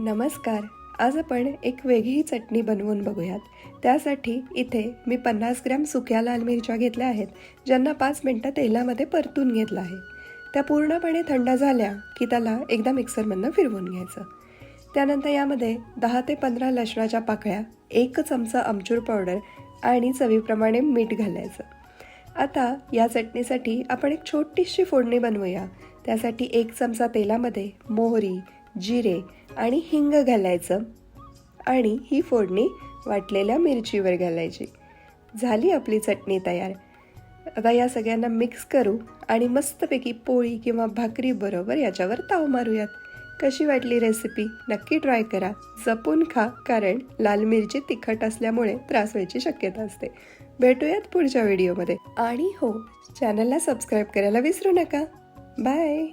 नमस्कार. आज आपण एक वेगळी चटणी बनवून बघूयात. त्यासाठी इथे मी 50 ग्रॅम सुक्या लाल मिरच्या घेतल्या आहेत, ज्यांना 5 मिनिटं तेलामध्ये परतून घेतलं आहे. त्या पूर्णपणे थंड झाल्या की त्याला एकदा मिक्सरमधनं फिरवून घ्यायचं. त्यानंतर यामध्ये 10 ते 15 लसणाच्या पाकळ्या, 1 चमचा आमचूर पावडर आणि चवीप्रमाणे मीठ घालायचं. आता या चटणीसाठी आपण एक छोटीशी फोडणी बनवूया. त्यासाठी 1 चमचा तेलामध्ये मोहरी, जिरे आणि हिंग घालायचं आणि ही फोडणी वाटलेल्या मिरचीवर घालायची. झाली आपली चटणी तयार. आता या सगळ्यांना मिक्स करू आणि मस्तपैकी पोळी किंवा भाकरी बरोबर याच्यावर ताव मारूयात. कशी वाटली रेसिपी? नक्की ट्राय करा. जपून खा, कारण लाल मिरची तिखट असल्यामुळे त्रास व्हायची शक्यता असते. भेटूयात पुढच्या व्हिडिओमध्ये. आणि हो, चॅनलला सबस्क्राईब करायला विसरू नका. बाय.